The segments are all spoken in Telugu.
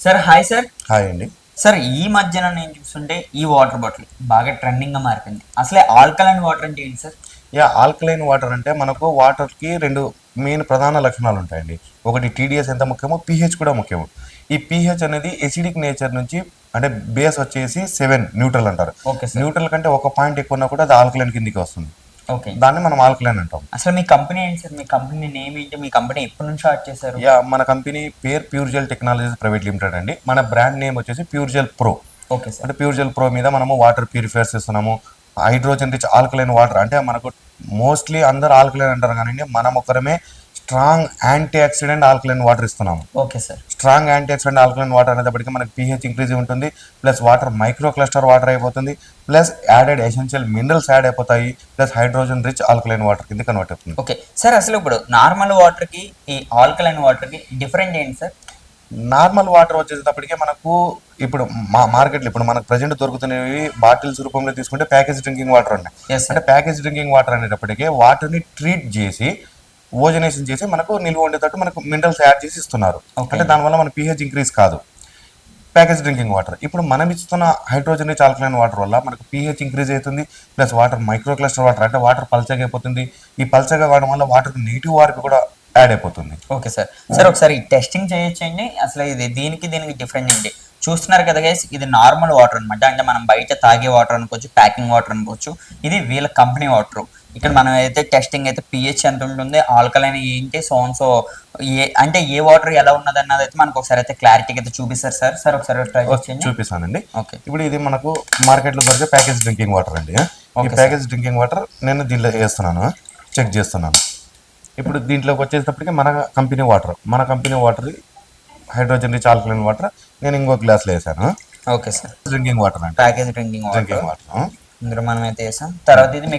Sir hi sir. హాయ్ అండి. సార్ ఈ మధ్యన నేను చూస్తుంటే ఈ వాటర్ బాటిల్ బాగా ట్రెండింగ్ గా మారిపోయింది. అసలే ఆల్కలైన్ వాటర్ అంటే ఏంటి సార్? ఆల్కలైన్ వాటర్ అంటే మనకు వాటర్కి రెండు మెయిన్ ప్రధాన లక్షణాలు ఉంటాయండి. ఒకటి టీడీఎస్ ఎంత ముఖ్యమో పీహెచ్ కూడా ముఖ్యము. ఈ పీహెచ్ అనేది ఎసిడిక్ నేచర్ నుంచి అంటే బేస్ వచ్చేసి 7 న్యూట్రల్ అంటారు. Okay sir. న్యూట్రల్ కంటే ఒక పాయింట్ ఎక్కువ ఉన్నా కూడా అది ఆల్కలైన్ కిందికి వస్తుంది. ఓకే. దాన్ని మనం ఆల్కలైన్ అంటాం. అసలు మీ కంపెనీ ఏంటి సార్? మీ కంపెనీ నేమ్ ఏంటి? మీ కంపెనీ ఎప్పటి నుంచి స్టార్ట్ చేశారు? మన కంపెనీ పేరు ప్యూర్జెల్ టెక్నాలజీస్ ప్రైవేట్ లిమిటెడ్ అండి. మన బ్రాండ్ నేమ్ వచ్చేసి ప్యూర్జెల్ ప్రో. Okay sir. అంటే ప్యూర్జెల్ ప్రో మీద మనము వాటర్ ప్యూరిఫైర్స్ ఇస్తున్నాము. హైడ్రోజన్ రిచ్ ఆల్కలైన్ వాటర్ అంటే మనకు మోస్ట్లీ అందరు ఆల్కలైన్ అంటారు కానీ మనం ఒక్కరమే strong antioxidant alkaline water ఇస్తున్నాము. Okay sir. Strong antioxidant alkaline water అనేటప్పటికీ మనకి పీహెచ్ ఇంక్రీజ్ ఉంటుంది, plus water micro cluster water అయిపోతుంది, plus added essential minerals add అయిపోతాయి, plus hydrogen rich alkaline water కింద కన్వర్ట్ అవుతుంది. Okay sir. అసలు ఇప్పుడు నార్మల్ వాటర్ కి ఈ ఆల్కలైన్ వాటర్ కి డిఫరెంట్ ఏంటి సార్? నార్మల్ వాటర్ వచ్చేటప్పటికే మనకు ఇప్పుడు మార్కెట్లో ఇప్పుడు మనకు ప్రజెంట్ దొరుకుతున్నవి బాటిల్స్ రూపంలో తీసుకుంటే ప్యాకేజ్ డ్రింకింగ్ వాటర్ ఉన్నాయి. అంటే ప్యాకేజ్ డ్రింకింగ్ వాటర్ అనేటప్పటికే వాటర్ని ట్రీట్ చేసి ఓజనేషన్ చేసి మనకు నిల్వ ఉండేటట్టు మనకు మినరల్స్ యాడ్ చేసి ఇస్తున్నారు. అంటే దానివల్ల మన పీహెచ్ ఇంక్రీజ్ కాదు. ప్యాకేజ్ డ్రింకింగ్ వాటర్ ఇప్పుడు మనం ఇస్తున్న హైడ్రోజన్ రిచ్ ఆల్కలైన్ వాటర్ వల్ల మనకు పీహెచ్ ఇంక్రీజ్ అవుతుంది, plus water micro cluster water అంటే వాటర్ పల్చగా అయిపోతుంది. ఈ పల్చగా కావడం వల్ల వాటర్ నెగిటివ్ వారికి కూడా యాడ్ అయిపోతుంది. Okay sir. సార్ ఒకసారి టెస్టింగ్ చేయొచ్చండి. అసలు ఇది దీనికి డిఫరెంట్ ఏంటి? చూస్తున్నారు కదా గైస్, ఇది నార్మల్ వాటర్ అనమాట. అంటే మనం బయట తాగే వాటర్ అనుకోవచ్చు, ప్యాకింగ్ వాటర్ అనుకోవచ్చు. ఇది వీళ్ళ కంపెనీ వాటర్. ఇక్కడ మనం అయితే టెస్టింగ్ అయితే పిహెచ్ ఎంత ఉంటుంది, ఆల్కలైన్ ఏంటి, సో అంటే ఏ వాటర్ ఎలా ఉన్నది అన్నది అయితే మనకు ఒకసారి అయితే క్లారిటీగా అయితే చూపిస్తారు సార్. సార్ ఒకసారి ట్రై చేయండి. చూపిస్తానండి. ఓకే. ఇప్పుడు ఇది మనకు మార్కెట్లో దొరికే ప్యాకేజ్ డ్రింకింగ్ వాటర్ అండి. ఈ ప్యాకేజ్ డ్రింకింగ్ వాటర్ నేను దీంట్లో వేస్తున్నాను, చెక్ చేస్తున్నాను. ఇప్పుడు దీంట్లోకి వచ్చేటప్పటికి మన company water hydrogen rich alkaline water నేను ఇంకో గ్లాస్లో వేసాను. Okay sir. డ్రింకింగ్ వాటర్ అంటే ప్యాకేజ్ డ్రింకింగ్ వాటర్ ఇందులో మనం అయితే వేసాం. తర్వాత ఇది మీ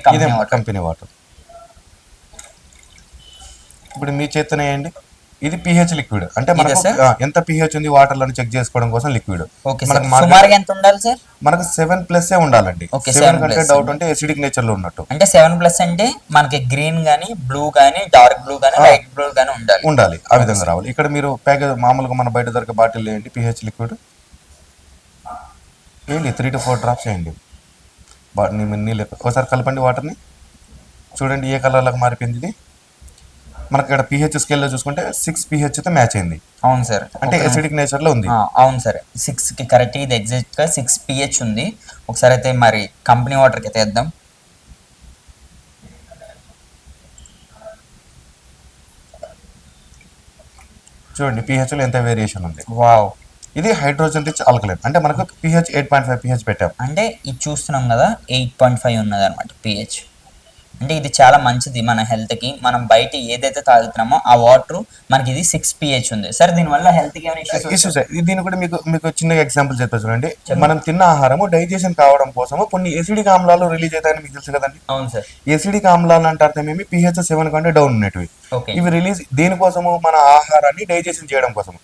కంపెనీ వాటర్. ఇప్పుడు మీ చేతనే వేయండి. ఇది పిహెచ్ లిక్విడ్ అంటే మనకు ఎంత పిహెచ్ ఉంది వాటర్ లను చెక్ చేసుకోవడం కోసం లిక్విడ్. సుమారుగా ఎంత ఉండాలి సార్? మనకు 7+ ఉండాలండి. 7 కంటే డౌట్ అంటే ఎసిడిక్ నేచర్ లో ఉన్నట్టు. అంటే 7+ అంటే మనకి గ్రీన్ గానీ, బ్లూ గానీ, డార్క్ బ్లూ గానీ, లైట్ బ్లూ గానీ ఉండాలి. ఆ విధంగా రావాలి. ఇక్కడ మీరు ప్యాకేజ్ మామూలుగా మన బయట దొరికే బాటిల్ వేయండి, పిహెచ్ లిక్విడ్ వేయండి, 3 to 4 డ్రాప్స్ వేయండి. నీళ్ళు ఒకసారి కలపండి వాటర్ని. చూడండి ఏ కలర్లకు మారిపోయింది ఇది. మనకి ఇక్కడ పిహెచ్ స్కేల్లో చూసుకుంటే 6 pH తో మ్యాచ్ అయింది. అవును సార్. అంటే ఎసిడిక్ నేచర్ లో ఉంది. అవును సార్. 6 కి కరెక్ట్ ఇది ఎగ్జాక్ట్ గా 6 pH ఉంది. ఒకసారి అయితే మరి కంపెనీ వాటర్ కి అయితే వేద్దాం. చూడండి పిహెచ్ లో ఎంత వేరియేషన్ ఉంది. వావ్. ఇది హైడ్రోజన్ రిచ్ ఆల్కలైన్ అంటే మనకు పిహెచ్ 8.5 pH పెట్టాం. అంటే ఇది చూస్తున్నాం కదా 8.5 ఉన్నది అనమాట పిహెచ్. అంటే ఇది చాలా మంచిది మన హెల్త్ కి. మనం బయట ఏదైతే తాగుతున్నామో ఆ వాటర్ మనకి ఇది 6 pH ఉంది సార్. దీనివల్ల హెల్త్ కి ఏమైనా ఇష్యూస్? దీన్ని కూడా మీకు చిన్న ఎగ్జాంపుల్ చెప్తా చూడండి. మనం తిన్న ఆహారము డైజెషన్ కావడం కోసము కొన్ని ఎసిడిక్ ఆమ్లాలు రిలీజ్ అవుతాయని మీకు తెలుసు కదండి. అవును సార్. ఎసిడిక్ ఆమ్లాలు అంటే అర్థం ఏమి? పిహెచ్ 7 కంటే డౌన్ ఉన్నట్టువి. ఇవి రిలీజ్ దేనికోసము? మన ఆహారాన్ని డైజెషన్ చేయడం కోసము.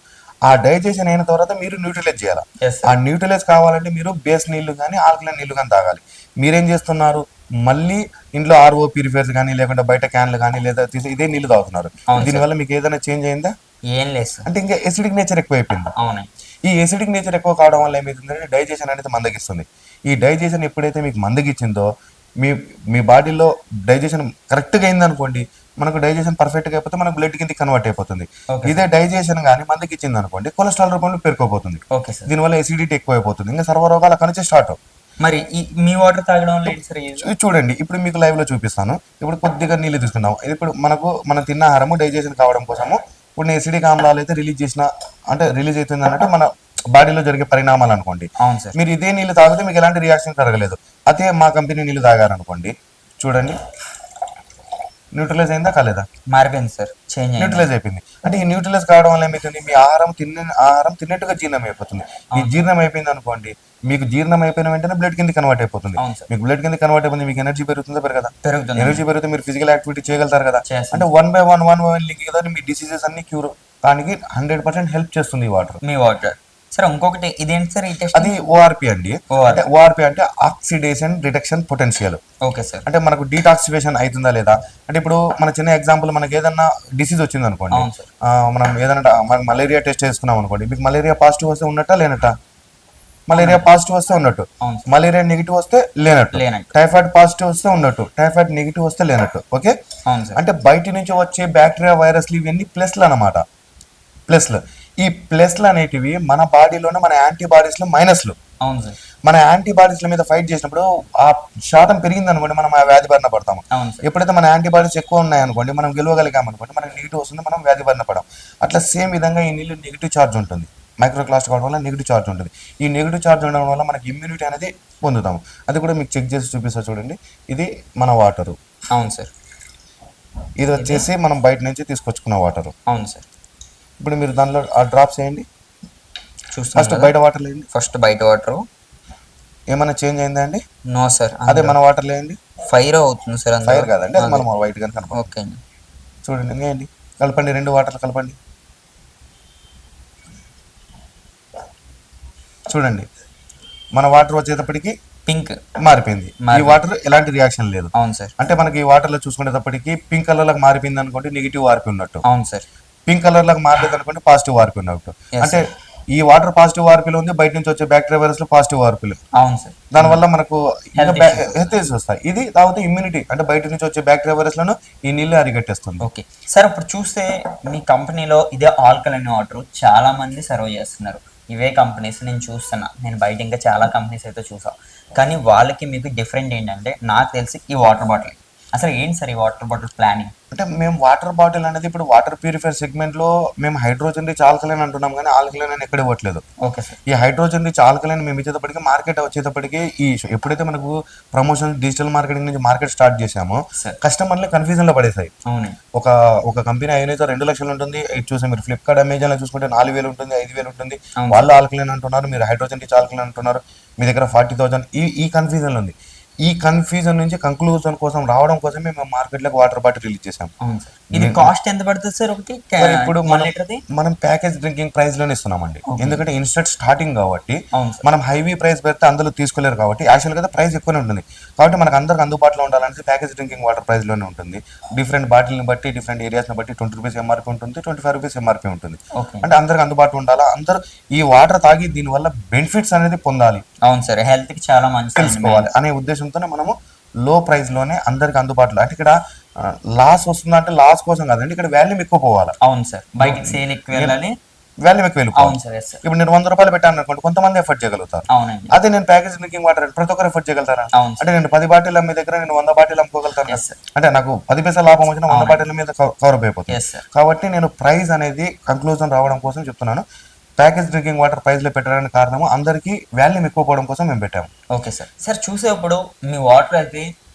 ఆ డైజెషన్ అయిన తర్వాత మీరు న్యూట్రిలైజ్ చేయాలి. ఆ న్యూట్రిలైజ్ కావాలంటే మీరు బేస్ నీళ్లు కానీ ఆల్కలైన్ నీళ్లు కానీ తాగాలి. మీరేం చేస్తున్నారు? మళ్ళీ ఇంట్లో ఆర్ఓ ప్యూరిఫైర్స్ కానీ లేకుంటే బయట క్యాన్లు కానీ లేదా తీసి ఇదే నీళ్లు తాగుతున్నారు. దీనివల్ల మీకు ఏదైనా చేంజ్ అయిందా? ఏం లేదు. అంటే ఇంకా ఎసిడిక్ నేచర్ ఎక్కువ అయిపోయింది. అవును. ఈ ఎసిడిక్ నేచర్ ఎక్కువ కావడం వల్ల ఏమవుతుందంటే డైజెషన్ అనేది మందగిస్తుంది. ఈ డైజెషన్ ఎప్పుడైతే మీకు మందగిచ్చిందో మీ బాడీలో డైజెషన్ కరెక్ట్గా అయిందనుకోండి, మనకు డైజెషన్ పర్ఫెక్ట్గా అయిపోతే మనకు బ్లడ్ కింద కన్వర్ట్ అయిపోతుంది. ఇదే డైజెషన్ కానీ మందకి ఇచ్చింది అనుకోండి, కొలెస్ట్రాల్ రూపంలో పేరుకోపోతుంది. దీనివల్ల ఎసిడిటీ ఎక్కువ అయిపోతుంది. ఇంకా సర్వరోగాలు అక్కడి నుంచి స్టార్ట్. మరి మీ వాటర్ తాగడం చూడండి ఇప్పుడు మీకు లైవ్ లో చూపిస్తాను. ఇప్పుడు కొద్దిగా నీళ్ళు తీసుకుందాం. ఇప్పుడు మన తిన్న ఆహారము డైజెషన్ కావడం కోసము కొన్ని ఎసిడిక్ ఆమ్లాలు అయితే రిలీజ్ అవుతుంది అన్నట్టు మన బాడీలో జరిగే పరిణామాలు అనుకోండి. మీరు ఇదే నీళ్ళు తాగితే మీకు ఎలాంటి రియాక్షన్ జరగలేదు. అదే మా కంపెనీ నీళ్ళు తాగారనుకోండి, చూడండి న్యూట్రలైజ్ అయిందా కాలేదా? మారిపోయింది సార్. న్యూట్రలైజ్ అయిపోయింది. అంటే ఈ న్యూట్రలైజ్ కావడం వల్ల ఏమవుతుంది? మీ ఆహారం తిన్నట్టుగా జీర్ణం అయిపోతుంది. ఈ జీర్ణం అయిపోయింది అనుకోండి, మీకు జీర్ణం అయిపోయిన వెంటనే బ్లడ్ కింద కన్వర్ట్ అయిపోతుంది. మీకు బ్లడ్ కింద కన్వర్ట్ అయిపోతుంది, మీకు ఎనర్జీ పెరుగుతుందా పెరగదా? ఎనర్జీ పెరిగితే మీరు ఫిజికల్ యాక్టివిటీ చేయగలుగుతారు కదా. అంటే 1 by 1 లింక్ కదా మీ డిసీజెస్ అన్ని క్యూర్ దానికి 100% హెల్ప్ చేస్తుంది ఈ వాటర్. మీ వాటర్ సార్ ఇంకొకటి ఇదేంటి సార్ ఈ టెస్ట్? అది ఓఆర్పి అండి. అంటే ఓఆర్పి అంటే oxidation reduction potential. Okay sir. అంటే మనకు డీటాక్సిఫికేషన్ అవుతుందా లేదా, అంటే ఇప్పుడు మన చిన్న ఎగ్జాంపుల్, మనకి ఏదన్నా డిసీజ్ వచ్చింది అనుకోండి, మనం ఏదన్నా మనకు మలేరియా టెస్ట్ చేసుకున్నాం అనుకోండి, మీకు మలేరియా పాజిటివ్ వస్తే ఉన్నట్టా లేనట్టా? మలేరియా పాజిటివ్ వస్తే ఉన్నట్టు, మలేరియా నెగిటివ్ వస్తే లేనట్టు, టైఫాయిడ్ పాజిటివ్ వస్తే ఉన్నట్టు, టైఫాయిడ్ నెగిటివ్ వస్తే లేనట్టు. ఓకే, అంటే బయట నుంచి వచ్చే బ్యాక్టీరియా వైరస్లు ఇవన్నీ ప్లస్లు అనమాట. ప్లస్లు, ఈ ప్లస్లు అనేటివి మన బాడీలోనే మన యాంటీబాడీస్లో మైనస్లు. మన యాంటీబాడీస్ల మీద ఫైట్ చేసినప్పుడు ఆ శాతం పెరిగింది అనుకోండి, మనం ఆ వ్యాధి బారిన పడతాము. ఎప్పుడైతే మన యాంటీబాడీస్ ఎక్కువ ఉన్నాయి అనుకోండి, మనం గెలవగలిగాం అనుకోండి, మనకి నెగిటివ్ వస్తుంది, మనం వ్యాధి బారిన పడాం. అట్లా సేమ్ విధంగా ఈ నీళ్ళు నెగిటివ్ ఛార్జ్ ఉంటుంది. మైక్రోక్లాస్ట్ కావడం వల్ల నెగిటివ్ ఛార్జ్ ఉంటుంది. ఈ నెగిటివ్ ఛార్జ్ ఉండడం వల్ల మనకి ఇమ్యూనిటీ అనేది పొందుతాము. అది కూడా మీకు చెక్ చేసి చూపిస్తా చూడండి. ఇది మన వాటరు. అవును సార్. ఇది వచ్చేసి మనం బయట నుంచి తీసుకొచ్చుకున్న వాటరు. అవును సార్. ఇప్పుడు మీరు దానిలో ఆ డ్రాప్స్ వేయండి. ఫస్ట్ బయట వాటర్ లేండి. ఫస్ట్ బయట వాటర్ ఏమైనా చేంజ్ అయిందా అండి? No sir. అదే మన వాటర్ లేండి. ఫైర్ అవుతుంది సార్. ఫైర్ కాదండి, అది మనం వైట్ గా కనపడుతుంది. ఓకే అండి. చూడండి, వేయండి, కలపండి, 2 వాటర్లు కలపండి. చూడండి, మన వాటర్ వచ్చేటప్పటికి పింక్ మారిపోయింది. ఈ వాటర్ ఎలాంటి రియాక్షన్ లేదు. అవును సార్. అంటే మనకి ఈ వాటర్ లో చూసుకునేటప్పటికి పింక్ కలర్ లకు మారిపోయింది అనుకోండి, నెగిటివ్ ఆర్పి ఉన్నట్టు. అవును సార్. పింక్ కలర్ లకు మారలేదు అనుకోండి, పాజిటివ్ ఆర్పి ఉన్నట్టు. అంటే ఈ వాటర్ పాజిటివ్ ఆర్పీలో ఉంది, బయట నుంచి వచ్చే బ్యాక్టీరియా వైరస్ లో పాజిటివ్ ఆర్పీలు. అవును సార్. దానివల్ల మనకు హెల్త్ ఇష్యూస్ వస్తాయి. ఇది తాగితే ఇమ్యూనిటీ, అంటే బయట నుంచి వచ్చే బ్యాక్టీరియా వైరస్ లను ఈ నీళ్ళు అరిగట్టేస్తుంది. Okay sir. ఇప్పుడు చూస్తే మీ కంపెనీలో ఇదే ఆల్కలైన్ వాటర్ చాలా మంది సర్వ్ చేస్తున్నారు. ఇవే కంపెనీస్ నేను చూస్తున్నా, నేను బయట ఇంకా చాలా కంపెనీస్ అయితే చూసాను. కానీ వాళ్ళకి మీకు డిఫరెంట్ ఏంటంటే, నాకు తెలిసి ఈ వాటర్ బాటిల్. అసలు ఏంటి సార్ ఈ వాటర్ బాటిల్ ప్లానింగ్? అంటే మేము వాటర్ బాటిల్ అనేది ఇప్పుడు వాటర్ ప్యూరిఫైర్ సెగ్మెంట్ లో మేము హైడ్రోజన్ రిచ్ ఆల్కలైన్ అంటున్నాం, కానీ ఆల్కలైన్ అని ఎక్కడ ఇవ్వట్లేదు. Okay sir. ఈ హైడ్రోజన్ రిచ్ ఆల్కలైన్ మేము ఇచ్చేటప్పటికి మార్కెట్ వచ్చేటప్పటికి ఈ ఎప్పుడైతే మనకు ప్రమోషన్ డిజిటల్ మార్కెటింగ్ నుంచి మార్కెట్ స్టార్ట్ చేసామో, కస్టమర్లు కన్ఫ్యూజన్ లో పడేసాయి. ఒక కంపెనీ అయినైతే 2 లక్షలు ఉంటుంది, చూసి మీరు ఫ్లిప్కార్ట్ అమెజాన్ లో చూసుకుంటే 4,000 ఉంటుంది, 5,000 ఉంటుంది. వాళ్ళు ఆల్కలైన్ అంటున్నారు, మీరు హైడ్రోజన్ రిచ్ ఆల్కలైన్ అంటున్నారు, మీ దగ్గర 40,000. ఈ కన్ఫ్యూజన్ ఉంది. ఈ కన్ఫ్యూజన్ నుంచి కంక్లూజన్ కోసం రావడం కోసమే మేము మార్కెట్ లోకి వాటర్ బాటిల్ రిలీజ్ చేసాం. ఇది కాస్ట్ ఎంత పడుతుంది సార్ ఒకటి? ఇప్పుడు మనం ప్యాకేజ్ డ్రింకింగ్ ప్రైస్ లోనే ఇస్తున్నామండి. ఎందుకంటే ఇన్స్టెంట్ స్టార్టింగ్ కాబట్టి మనం హైవీ ప్రైస్ పెడితే అందరూ తీసుకోలేరు కాబట్టి యాక్చువల్ గా ప్రైస్ ఎక్కువనే ఉంటుంది. కాబట్టి మనకు అందరికి అందుబాటులో ఉండాలంటే ప్యాకేజ్ డ్రింకింగ్ వాటర్ ప్రైస్ లోనే ఉంటుంది. డిఫరెంట్ బాటిల్ ని బట్టి, డిఫరెంట్ ఏరియాస్ ని బట్టి 20 రూపీస్ ఎంఆర్పీ ఉంటుంది, 25 రూపీస్ ఎంఆర్పీ ఉంటుంది. అంటే అందరికి అందుబాటులో ఉండాలా, అందరూ ఈ వాటర్ తాగి దీని వల్ల బెనిఫిట్స్ అనేది పొందాలి. అవును సార్, హెల్త్ కి చాలా మంచి తెలుసుకోవాలి అనే ఉద్దేశంతోనే మనము లో ప్రైస్ లోనే అందరికి అందుబాటులో. అంటే ఇక్కడ లాస్ వస్తుందంటే లాస్ కోసం కాదండి, ఇక్కడ వాల్యూమ్ ఎక్కువ పోవాలి. అవును సార్, బయటికి సేల్ ఎక్కువ వెళ్ళాలి, వాల్యూమ్ ఎక్కువ వెళ్ళిపోవాలి. ఇప్పుడు నేను 100 రూపాయలు పెట్టాను అనుకోండి, కొంతమంది ఎఫర్ట్ చేయగలుగుతారు. అదే నేను ప్యాకేజ్ డ్రింకింగ్ వాటర్ ప్రతి ఒక్కరు ఎఫర్ట్ చేయగలుగుతారా? అంటే నేను 10 బాటిల్ మీ దగ్గర నేను 100 బాటిల్ అమ్ముకోగలుగుతాను. అంటే నాకు 10 పైసలు లాభం వచ్చిన 100 బాటిల్ మీద కవర్ అయిపోతుంది. కాబట్టి నేను ప్రైస్ అనేది కంక్లూజన్ రావడం కోసం చెప్తున్నాను. ప్యాకేజ్ డ్రింకింగ్ వాటర్ ప్రైస్ లో పెట్టడానికి కారణము అందరికి వాల్యూమ్ ఎక్కువ పోవడం కోసం మేము పెట్టాము. Okay sir. సార్ చూసేప్పుడు మీ వాటర్ అయితే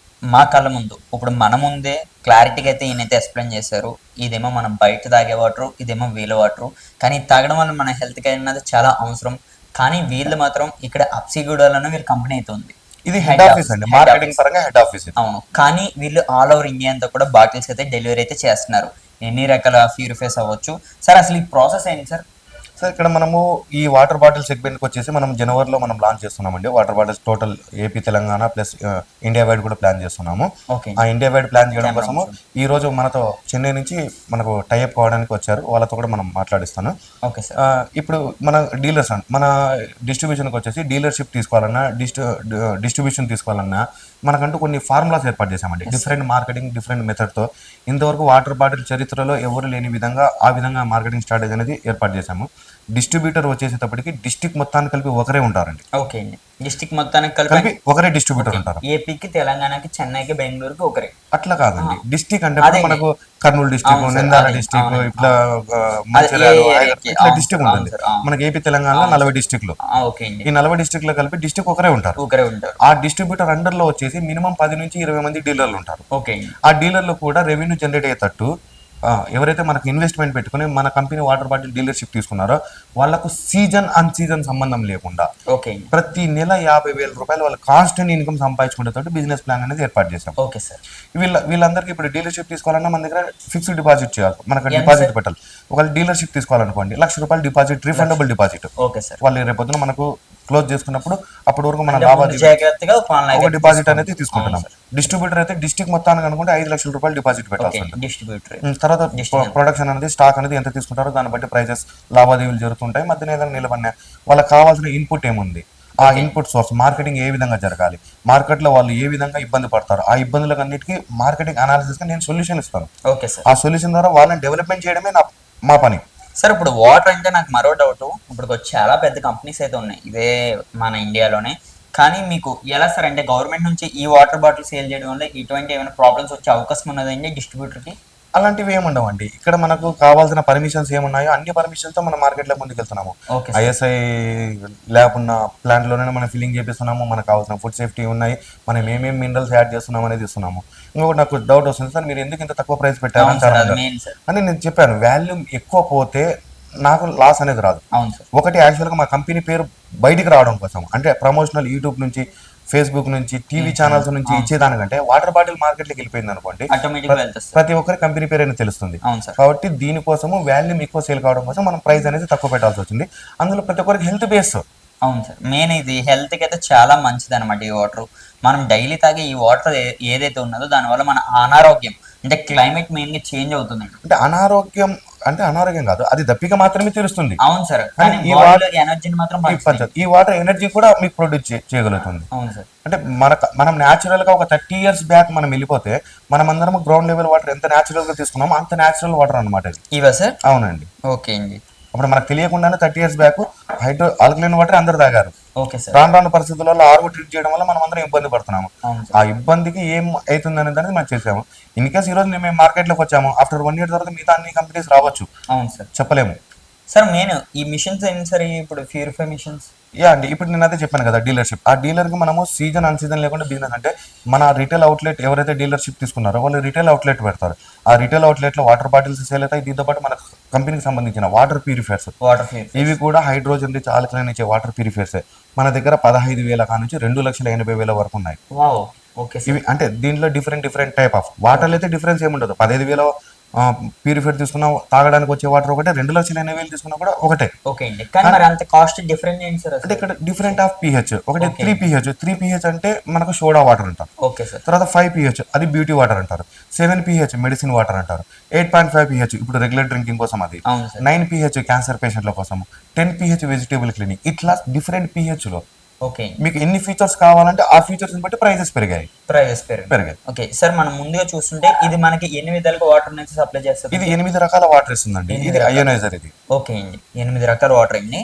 మా కళ్ళ ముందు, ఇప్పుడు మన ముందే క్లారిటీగా అయితే ఈయనైతే ఎక్స్ప్లెయిన్ చేశారు. ఇదేమో మనం బయట తాగే వాటర్, ఇదేమో వీళ్ళ వాటర్. కానీ తాగడం వల్ల మన హెల్త్కి అయినది చాలా అవసరం. కానీ వీళ్ళు మాత్రం ఇక్కడ అప్సిగూడలోనే వీళ్ళ కంపెనీ అయితే ఉంది. ఇది హెడ్ ఆఫీస్ అండి, మార్కెటింగ్ పరంగా హెడ్ ఆఫీస్. అవును, కానీ వీళ్ళు ఆల్ ఓవర్ ఇండియా అంతా కూడా బాటిల్స్ అయితే డెలివరీ అయితే చేస్తున్నారు. ఎన్ని రకాల ప్యూరిఫైస్ అవ్వచ్చు. సార్ అసలు ఈ ప్రాసెస్ ఏంటి సార్? సార్ ఇక్కడ మనము ఈ వాటర్ బాటిల్ సెగ్మెంట్కి వచ్చేసి మనం జనవరిలో మనం లాంచ్ చేస్తున్నామండి. Water bottles total AP, Telangana plus India wide కూడా ప్లాన్ చేస్తున్నాము. ఆ ఇండియా వైడ్ ప్లాన్ చేయడం కోసము ఈ రోజు మనతో చెన్నై నుంచి మనకు టైఅప్ కావడానికి వచ్చారు, వాళ్ళతో కూడా మనం మాట్లాడిస్తాను. Okay sir. ఇప్పుడు మన డీలర్స్ మన డిస్ట్రిబ్యూషన్కి వచ్చేసి డీలర్షిప్ తీసుకోవాలన్నా, డిస్ట్రిబ్యూషన్ తీసుకోవాలన్నా మనకంటూ కొన్ని ఫార్ములాస్ ఏర్పాటు చేశామండి. డిఫరెంట్ మార్కెటింగ్, డిఫరెంట్ మెథడ్తో. ఇంతవరకు వాటర్ బాటిల్ చరిత్రలో ఎవరు లేని విధంగా ఆ విధంగా మార్కెటింగ్ స్ట్రాటజీ అనేది ఏర్పాటు చేశాము. డిస్ట్రిబ్యూటర్ వచ్చేసేటప్పటికి డిస్ట్రిక్ట్ మొత్తానికి కలిపి ఒకరే ఉంటారండి. ఓకే అండి, డిస్ట్రిక్ట్ మొత్తానికి కలిపి ఒకరే డిస్ట్రిబ్యూటర్ ఉంటారు. ఏపీకి, తెలంగాణకి, చెన్నైకి, బెంగళూరుకి ఒకరే. అట్లా కాదండి, డిస్ట్రిక్ట్ అంటే మనకు కర్నూలు డిస్ట్రిక్ట్, నంద్యాల డిస్ట్రిక్ట్, ఇట్లా డిస్ట్రిక్ట్ ఉంటుంది. మనకి ఏపీ తెలంగాణలో 40 డిస్ట్రిక్ట్లు. ఈ 40 డిస్ట్రిక్ట్ లో కలిపి డిస్ట్రిక్ట్ ఒకరే ఉంటారు. ఆ డిస్ట్రిబ్యూటర్ అండర్ లో వచ్చేసి మినిమం 10 నుంచి 20 మంది డీలర్లు ఉంటారు. ఓకే. ఆ డీలర్లు కూడా రెవెన్యూ జనరేట్ అయ్యేటట్టు ఎవరైతే మనకు ఇన్వెస్ట్మెంట్ పెట్టుకుని మన కంపెనీ వాటర్ బాటిల్ డీలర్షిప్ తీసుకున్నారో వాళ్ళకు సీజన్ అన్ సీజన్ సంబంధం లేకుండా ఓకే ప్రతి నెల 50,000 రూపాయలు వాళ్ళ కాన్స్టెంట్ ఇన్కమ్ సంపాదించుకునేటట్టు బిజినెస్ ప్లాన్ అనేది ఏర్పాటు చేశాం. Okay sir. వీళ్ళందరికీ ఇప్పుడు డీలర్షిప్ తీసుకోవాలన్నా మన దగ్గర ఫిక్స్డ్ డిపాజిట్ చేయాలి, మనకు ఎంత డిపాజిట్ పెట్టాలి. ఒకవేళ డీలర్షిప్ తీసుకోవాలనుకోండి ₹1,00,000 deposit, refundable deposit. Okay sir. వాళ్ళు రేపొద్దున మనకు క్లోజ్ చేసుకున్నప్పుడు అప్పటి వరకు మన అంటే ముందు లాభాలు జాగ్రత్తగా ఒక 1 ఒక lakh డిపాజిట్ అనేది తీసుకుంటున్నాం. అవును డిస్ట్రిబ్యూటర్ అయితే డిస్ట్రిక్ట్ మొత్తానికి అనుకుంటే ₹5,00,000 డిపాజిట్ పెట్టాల్సి ఓకే ఉంటుంది. డిస్ట్రిబ్యూటర్. తర్వాత Distributor. ప్రొడక్షన్ అనేది స్టాక్ అనేది ఎంత తీసుకుంటారో దాన్ని బట్టి ప్రైజెస్ లావాదేవీలు జరుగుతుంటాయి. మధ్యన ఏదైనా నిలబడినా వాళ్ళకి కావాల్సిన ఇన్పుట్ ఏముంది, ఆ ఇన్పుట్ సోర్స్ మార్కెటింగ్ ఏ విధంగా జరగాలి, మార్కెట్లో వాళ్ళు ఏ విధంగా ఇబ్బంది పడతారు, ఆ ఇబ్బందులకు అన్నిటికీ మార్కెటింగ్ అనాలిసిస్ గా నేను సొల్యూషన్ ఇస్తాను. Okay sir. ఆ సొల్యూషన్ ద్వారా వాళ్ళని డెవలప్మెంట్ చేయడమే మా పని. సార్ ఇప్పుడు వాటర్ అంటే నాకు మరో డౌట్, ఇప్పుడు చాలా పెద్ద కంపెనీస్ అయితే ఉన్నాయి ఇదే మన ఇండియాలోనే, కానీ మీకు ఎలా సార్ అంటే గవర్నమెంట్ నుంచి ఈ వాటర్ బాటిల్ సేల్ చేయడం వల్ల ఇటువంటి ఏమైనా ప్రాబ్లమ్స్ వచ్చే అవకాశం ఉన్నదండి డిస్ట్రిబ్యూటర్కి? అలాంటివి ఏముండవండి. ఇక్కడ మనకు కావాల్సిన పర్మిషన్స్ ఏమున్నాయో అన్ని పర్మిషన్తో మనం మార్కెట్లో ముందుకెళ్తున్నాము. ఓకే ఐఎస్ఐ ల్యాబ్ ఉన్న ప్లాంట్లోనే మనం ఫిల్లింగ్ చేపిస్తున్నాము, మనకు కావాల్సిన ఫుడ్ సేఫ్టీ ఉన్నాయి, మనం ఏమేమి మినరల్స్ యాడ్ చేస్తున్నాం అనేది ఇస్తున్నాము. ఇంకొకటి నాకు డౌట్ వస్తుంది, సార్ మీరు ఎందుకు ఇంత తక్కువ ప్రైస్ పెట్టారు అవును సార్, అది మెయిన్ సార్. అని నేను చెప్పాను. వాల్యూమ్ ఎక్కువ పోతే నాకు లాస్ అనేది రాదు. అవును సార్. ఒకటి యాక్చువల్గా మా కంపెనీ పేరు బయటికి రావడం కోసం, అంటే ప్రమోషనల్ యూట్యూబ్ నుంచి, ఫేస్బుక్ నుంచి, టీవీ ఛానల్స్ నుంచి ఇచ్చేదానికంటే వాటర్ బాటిల్ మార్కెట్లోకి వెళ్ళిపోయింది అనుకోండి, ఆటోమేటిక్ వెళ్తుంది సార్. ప్రతి ఒక్కరి కంపెనీ పేరు అనేది తెలుస్తుంది. అవును సార్. కాబట్టి దీనికోసము వాల్యూమ్ ఎక్కువ సేల్ కావడం కోసం మనం ప్రైస్ అనేది తక్కువ పెట్టాల్సి వచ్చింది. అందులో ప్రతి ఒక్కరికి హెల్త్ బేస్. అవును సార్. మెయిన్ ఇది హెల్త్కి అయితే చాలా మంచిది అనమాట ఈ వాటర్. మనం డైలీ తాగే ఈ వాటర్ ఏదైతే ఉన్నదో దానివల్ల మన అనారోగ్యం అంటే క్లైమేట్ మెయిన్గా చేంజ్ అవుతుందండి. అంటే అనారోగ్యం కాదు, అది దప్పిక మాత్రమే తీరుస్తుంది. అవును సార్. కానీ ఈ ఎనర్జీని మాత్రం పెంచుతుంది. ఈ వాటర్ ఎనర్జీ కూడా మీకు ప్రొడ్యూస్ చేయగలుగుతుంది. అవును సార్. అంటే మనం న్యాచురల్ గా ఒక 30 years బ్యాక్ మనం వెళ్ళిపోతే మనం అందరం గ్రౌండ్ లెవెల్ వాటర్ ఎంత న్యాచురల్ గా తీసుకున్నామో అంత న్యాచురల్ వాటర్ అనమాట ఇది. ఇవా సార్? అవునండి. ఓకే అండి. అప్పుడు మనకు తెలియకుండానే 30 years బ్యాక్ ఆల్కలైన్ వాటర్ అందరు తాగారు. Okay sir. రాను పరిస్థితులలో ఆర్ఓ ట్రీట్ చేయడం వల్ల మనం అందరం ఇబ్బంది పడుతున్నాము. అవును ఆ ఇబ్బందికి ఏం అవుతుంది అనేది మనం చేసాము. ఇన్ కేస్ ఈ రోజు మేము మార్కెట్లోకి వచ్చాము, ఆఫ్టర్ 1 year తర్వాత మిగతా అన్ని కంపెనీస్ రావచ్చు, అవును సార్, చెప్పలేము. సార్ మెయిన్ ఈ మిషన్స్ ఏంటి సార్ ఇప్పుడు ప్యూరిఫై మిషన్స్? అండి, ఇప్పుడు నేను అదే చెప్పాను కదా డీలర్షిప్. ఆ డీలర్కి మనము సీజన్ అన్ సీజన్ లేకుండా బిజినెస్ అంటే మన రిటైల్ అవుట్లెట్ ఎవరైతే డీలర్షిప్ తీసుకున్నారో వాళ్ళు రిటైల్ అవుట్లెట్ పెడతారు. ఆ రిటైల్ అవుట్లెట్లో వాటర్ బాటిల్స్ సేల్ అవుతాయి. దీంతో పాటు మన కంపెనీకి సంబంధించిన వాటర్ ప్యూరిఫైర్స్, ఇవి కూడా హైడ్రోజన్ రిచ్ ఆల్కలైన్ ఇచ్చే వాటర్ ప్యూరిఫైర్స్ మన దగ్గర 15,000 నుంచి 2,80,000 వరకు ఉన్నాయి. ఇవి అంటే దీంట్లో డిఫరెంట్ టైప్ ఆఫ్ వాటర్ అయితే డిఫరెన్స్ ఏముండదు. 15,000 ప్యూరిఫైర్ తీసుకున్నా తాగడానికి వచ్చే వాటర్ ఒకటే, 2,80,000 తీసుకున్నా కూడా ఒకటే. ఓకే అండి. కానీ మరి అంత కాస్ట్ డిఫరెంట్ ఏంటి సార్? అంటే ఇక్కడ డిఫరెంట్ ఆఫ్ pH. ఒకటి 3pH అంటే మనకు సోడా వాటర్ అంటారు. Okay sir. తర్వాత 5pH అది బ్యూటీ వాటర్ అంటారు. 7pH మెడిసిన్ వాటర్ అంటారు. 8.5pH ఇప్పుడు రెగ్యులర్ డ్రింకింగ్ కోసం అది. 9pH క్యాన్సర్ పేషెంట్ల కోసం. 10pH vegetable cleaning. ఇట్లా డిఫరెంట్ pH లో ఓకే మీకు ఎన్ని ఫీచర్స్ కావాలంటే ఆ ఫీచర్స్ బట్టి ప్రైజెస్ పెరిగాయి. ఓకే సార్, మనం ముందుగా చూస్తుంటే ఇది మనకి ఎన్ని విధాలుగా వాటర్ నుంచి సప్లై చేస్తుంది? ఇది 8 రకాల వాటర్ ఇస్తుందండి. ఇది అయోనైజర్. ఇది ఓకే అండి. 8 రకాల వాటర్ అండి.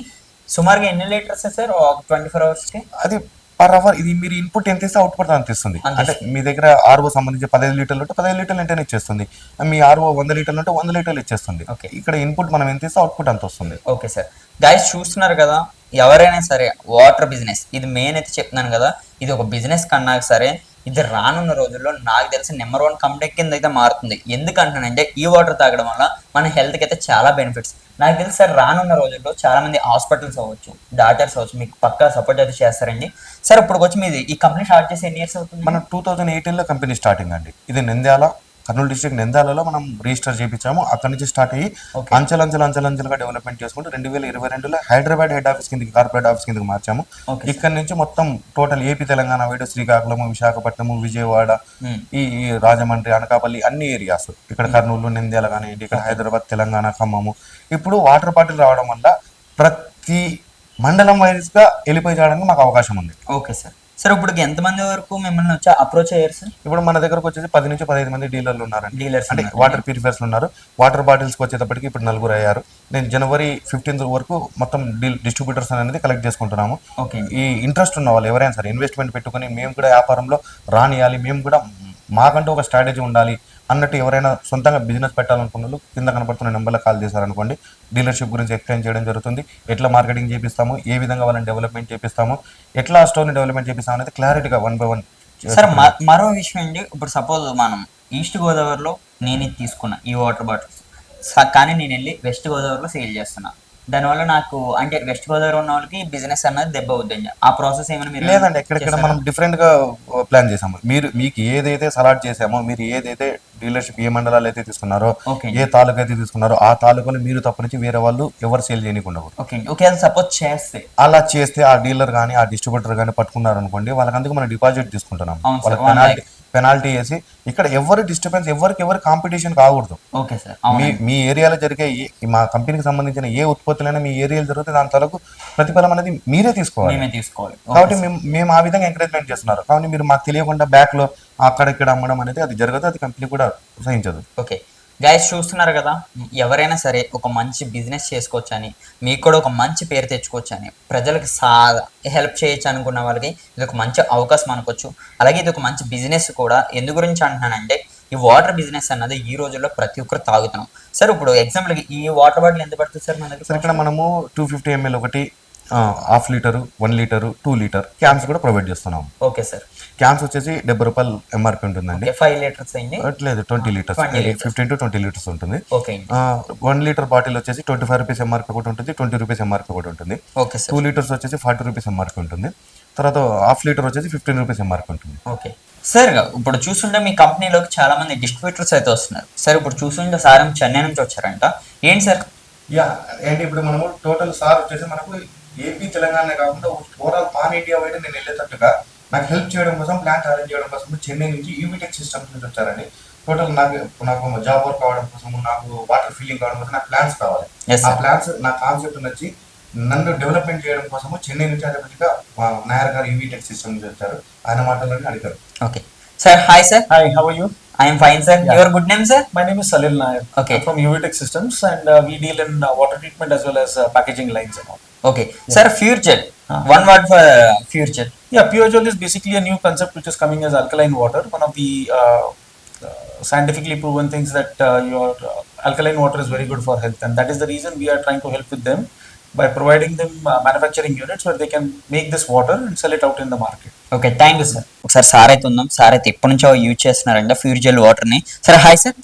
సుమారుగా ఎన్ని లీటర్స్ సార్ 24 hours కి? అది పర్ అవర్. ఇది మీరు ఇన్పుట్ ఎంత ఇస్తే అవుట్పుట్ అంత ఇస్తుంది. అంటే మీ దగ్గర ఆర్ఓ సంబంధించి 15 లీటర్లు ఉంటే 15 లీటర్లు వెంటనే ఇచ్చేస్తుంది. మీ ఆర్ఓ 100 లీటర్లు ఉంటే 100 లీటర్లు ఇచ్చేస్తుంది. ఇక్కడ ఇన్పుట్ మనం ఎంత ఇస్తే అవుట్పుట్ అంత వస్తుంది. Okay sir. గైస్ చూస్తున్నారు కదా, ఎవరైనా సరే వాటర్ బిజినెస్ ఇది మెయిన్ అయితే చెప్తున్నాను కదా, ఇది ఒక బిజినెస్ కన్నా సరే ఇది రానున్న రోజుల్లో నాకు తెలిసి నెంబర్ 1 కంపెనీ కింద అయితే మారుతుంది. ఎందుకంటానంటే ఈ వాటర్ తాగడం వల్ల మన హెల్త్కి అయితే చాలా బెనిఫిట్స్. నాకు తెలిసి సార్ రానున్న రోజుల్లో చాలా మంది హాస్పిటల్స్ అవ్వచ్చు, డాక్టర్స్ అవ్వచ్చు, మీకు పక్కా సపోర్ట్ అయితే చేస్తారండి. సార్ ఇప్పుడు వచ్చి మీది ఈ కంపెనీ స్టార్ట్ చేసి ఎన్ని ఇయర్స్ అవుతుంది? మనం 2018లో కంపెనీ స్టార్టింగ్ అండి. ఇది నంద్యాల, కర్నూలు డిస్ట్రిక్ట్ నంద్యాలలో మనం రిజిస్టర్ చేయించాము. అక్కడి నుంచి స్టార్ట్ అయ్యి అంచెలంచెలుగా డెవలప్మెంట్ చేసుకుంటూ 2022లో హైదరాబాద్ హెడ్ ఆఫీస్ కిందకి, కార్పొరేట్ ఆఫీస్ కిందకి మార్చాము. ఇక్కడ నుంచి మొత్తం total AP, Telangana wide Srikakulam, Visakhapatnam, Vijayawada, ఈ రాజమండ్రి, అనకాపల్లి అన్ని ఏరియాస్, ఇక్కడ కర్నూలు, నంద్యాల కానివ్వండి, ఇక్కడ హైదరాబాద్, తెలంగాణ, ఖమ్మము. ఇప్పుడు వాటర్ బాటిల్ రావడం వల్ల ప్రతి మండలం వైజ్ గా వెళ్ళిపోయి చేయడానికి మాకు అవకాశం ఉంది. Okay sir. సార్ ఇప్పుడు ఎంతమంది వరకు మిమ్మల్ని వచ్చి అప్రోచ్ అయ్యారు సార్? ఇప్పుడు మన దగ్గరకు వచ్చేసి 10 నుంచి 15 మంది డీలర్లు ఉన్నారండి. డీలర్స్ అంటే వాటర్ ప్యూరిఫైర్స్ ఉన్నారు. వాటర్ బాటిల్స్కి వచ్చేటప్పటికి ఇప్పుడు 4 అయ్యారు. నేను జనవరి 15 వరకు మొత్తం డిస్ట్రిబ్యూటర్స్ అనేది కలెక్ట్ చేసుకుంటున్నాము. ఈ ఇంట్రెస్ట్ ఉన్న వాళ్ళు ఎవరైనా సరే ఇన్వెస్ట్మెంట్ పెట్టుకుని మేము కూడా వ్యాపారంలో రానియాలి, మేము కూడా మాకంటూ ఒక స్ట్రాటజీ ఉండాలి అన్నట్టు ఎవరైనా సొంతంగా బిజినెస్ పెట్టాలనుకున్న వాళ్ళు కింద కనపడుతున్న నెంబర్లో కాల్ చేశారనుకోండి, డీలర్షిప్ గురించి ఎక్స్ప్లెయిన్ చేయడం జరుగుతుంది. ఎట్లా మార్కెటింగ్ చేపిస్తాము, ఏ విధంగా వాళ్ళని డెవలప్మెంట్ చేపిస్తాము, ఎట్లా స్టోర్ని డెవలప్మెంట్ చేపిస్తాము అనేది క్లారిటీగా 1 by 1 సార్ మరో విషయం అండి, ఇప్పుడు సపోజ్ మనం ఈస్ట్ గోదావరిలో నేను ఇది తీసుకున్నా ఈ వాటర్ బాటిల్స్, కానీ నేను వెళ్ళి వెస్ట్ గోదావరిలో సేల్ చేస్తున్నా, దానివల్ల నాకు అంటే వెస్ట్ గోదావరి ఉన్న వాళ్ళకి బిజినెస్ అన్నది దెబ్బ అవుతుంది. ఆ ప్రాసెస్ ఏమైనా మీరు లేదండి, ఎక్కడెక్కడ మనం డిఫరెంట్ గా ప్లాన్ చేసాము. మీకు ఏదైతే సలాట్ చేసామో, మీరు ఏదైతే డీలర్షిప్ ఏ మండలాలు అయితే తీసుకున్నారో, ఏ తాలూకా అయితే తీసుకున్నారో, ఆ తాలూకాలో మీరు తప్ప నుంచి వేరే వాళ్ళు ఎవరు సేల్ చేయకుండా. ఓకే సపోజ్ చేస్తే అలా చేస్తే ఆ డీలర్ కానీ ఆ డిస్ట్రిబ్యూటర్ కానీ పట్టుకున్నారు అనుకోండి, వాళ్ళకి అందుకు మనం డిపాజిట్ తీసుకుంటున్నాం. వాళ్ళకి పెనాల్టీ వేసి ఇక్కడ ఎవరి డిస్టర్బెన్స్ ఎవరు కాంపిటీషన్ కాకూడదు. ఓకే సార్, మీ ఏరియాలో జరిగే మా కంపెనీకి సంబంధించిన ఏ ఉత్పత్తులైనా మీ ఏరియాలో జరిగితే దాని తరకు ప్రతిఫలం అనేది మీరే తీసుకోవాలి. కాబట్టి మేము ఆ విధంగా ఎంకరేజ్మెంట్ చేస్తున్నారు. కాబట్టి మీరు మాకు తెలియకుండా బ్యాక్ లో అక్కడ ఇక్కడ అమ్మడం అనేది అది జరగదు, అది కంపెనీ కూడా సహించదు. ఓకే గైస్, చూస్తున్నారు కదా, ఎవరైనా సరే ఒక మంచి బిజినెస్ చేసుకోవచ్చని, మీకు కూడా ఒక మంచి పేరు తెచ్చుకోవచ్చని, ప్రజలకు హెల్ప్ చేయొచ్చు అనుకున్న వాళ్ళకి ఇది ఒక మంచి అవకాశం అనుకోవచ్చు. అలాగే ఇది ఒక మంచి బిజినెస్ కూడా. ఎందు గురించి అంటున్నానంటే ఈ వాటర్ బిజినెస్ అన్నది ఈ రోజుల్లో ప్రతి ఒక్కరు తాగుతున్నాం. సార్ ఇప్పుడు ఎగ్జాంపుల్కి ఈ వాటర్ బాటిల్ ఎంత పడుతుంది సార్ మన దగ్గర? సార్ ఇక్కడ మనము 250 ml ఒకటి, 1/2 లీటరు, 1 లీటరు, 2 లీటర్ క్యాన్స్ కూడా ప్రొవైడ్ చేస్తున్నాం. ఓకే సార్, క్యాన్స్ వచ్చేసి 70 రూపాయలు ఎంఆర్పి ఉంటుందండి. 5 లీటర్స్ అయింది లేదు 20 లీటర్స్, 15 to 20 లీటర్స్ ఉంటుంది. ఓకే, 1 లీటర్ బాటిల్ వచ్చేసి 25 రూపీస్ ఎంఆర్పి కూడా ఉంటుంది, 20 రూపీస్ ఎంఆర్పి కూడా ఉంటుంది. ఓకే సార్, 2 లీటర్స్ వచ్చేసి 40 రూపీస్ ఎంఆర్పి ఉంటుంది. తర్వాత 1/2 లీటర్ వచ్చేసి 15 రూపీస్ ఎంఆర్పి ఉంటుంది. ఓకే సార్, ఇప్పుడు చూస్తుంటే మీ కంపెనీలోకి చాలా మంది డిస్ట్రిబ్యూటర్స్ అయితే వస్తున్నారు. సార్ ఇప్పుడు చూస్తుంటే సార్ చెన్నై నుంచి వచ్చారంట, ఏంటి సార్? ఏంటి ఇప్పుడు మనము టోటల్ సార్ వచ్చేసి మనకు ఏపీ తెలంగాణ కాకుండా ఓవరాల్ పాన్ ఇండియా వైడ్ నేను వెళ్ళేటట్టుగా నాకు హెల్ప్ చేయడం కోసం, ప్లాంట్ అరేంజ్ చేయడం కోసం చెన్నై నుంచి యూవిటెక్ సిస్టమ్స్ నుంచి వచ్చారండి. టోటల్ నాకు జాబ్ వర్క్ కావడం కోసం, నాకు వాటర్ ఫిల్లింగ్ కావడం కోసం నాకు ప్లాన్స్ కావాలి. ఆ ప్లాన్స్ నా కాన్సెప్ట్ నచ్చి నన్ను డెవలప్మెంట్ చేయడం కోసము చెన్నై నుంచి అదేవిధంగా నాయర్ గారు యూవిటెక్ సిస్టమ్ నుంచి వచ్చారు. ఆయన మాటల్లోనే అడిగారు. Okay sir, hi sir. Hi, how are you? I am fine sir. Your good name sir? My name is Salil Nair. Okay. I'm from UVTech Systems, and we deal in water treatment as well as packaging lines and all. Okay. Sir, FureJet. One word for FureJet. Yeah, PureJet is basically a new concept which is coming as alkaline water. One of the scientifically proven things that your alkaline water is very good for health, and that is the reason we are trying to help with them by providing them manufacturing units where they can make this water and sell it out in the market. Okay, thank you sir. ఒకసారి సార్ అయితే ఉందాం. సార్ అయితే ఎప్పటి నుంచో యూజ్ చేస్తున్నారంట ఫ్యూర్జెల్ వాటర్ని. Sir hi sir,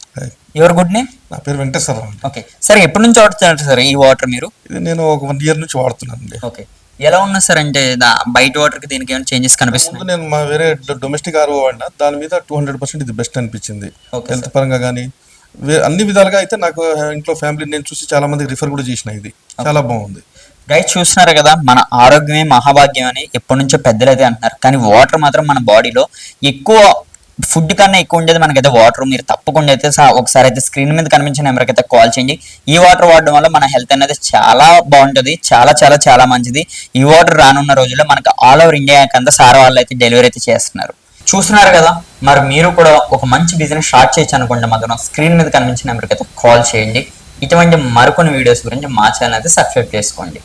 your good name? నా పేరు వెంకటేశ్వరరావు అండి. ఓకే సార్, ఎప్పటి నుంచి వాడుతున్నారు సార్ ఈ వాటర్ మీరు? ఇది నేను ఒక 1 year నుంచి వాడుతున్నాను అండి. ఓకే, ఎలా ఉన్నా సార్ అంటే బయట వాటర్కి దీనికి ఏమైనా చేంజెస్ కనిపిస్తుంది? నేను మా వేరే డొమెస్టిక్ ఆర్ఓ వాడినా, దాని మీద 200% ఇది బెస్ట్ అనిపించింది. హెల్త్ పరంగా కానీ అన్ని విధాలుగా అయితే నాకు ఇంట్లో ఫ్యామిలీ నేను చూసి చాలా మందికి రిఫర్ కూడా చేసిన, ఇది చాలా బాగుంది. గైస్ చూస్తున్నారు కదా, మన ఆరోగ్యమే మహాభాగ్యం అని ఎప్పటి నుంచో పెద్దలు అయితే అంటున్నారు. కానీ వాటర్ మాత్రం మన బాడీలో ఎక్కువ, ఫుడ్ కన్నా ఎక్కువ ఉండేది మనకైతే వాటర్. మీరు తప్పకుండా అయితే ఒకసారి అయితే స్క్రీన్ మీద కనిపించిన నెంబర్కి అయితే కాల్ చేయండి. ఈ వాటర్ వాడడం వల్ల మన హెల్త్ అనేది చాలా బాగుంటుంది, చాలా చాలా చాలా మంచిది. ఈ వాటర్ రానున్న రోజుల్లో మనకు ఆల్ ఓవర్ ఇండియాకి అంతా సార్ వాళ్ళు అయితే డెలివరీ అయితే చేస్తున్నారు. చూస్తున్నారు కదా, మరి మీరు కూడా ఒక మంచి బిజినెస్ స్టార్ట్ చేయొచ్చు అనుకుంటే మాత్రం స్క్రీన్ మీద కనిపించిన నెంబర్కి అయితే కాల్ చేయండి. ఇటువంటి మరికొన్ని వీడియోస్ గురించి మా ఛానల్ అయితే సబ్స్క్రైబ్ చేసుకోండి.